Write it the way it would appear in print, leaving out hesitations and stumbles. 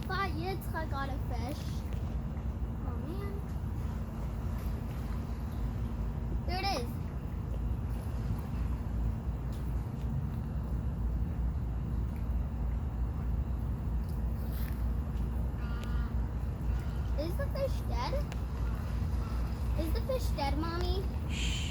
thought Yitzchak got a fish. Oh man. There it is. Is the fish dead? Is the fish dead, Mommy? Shh.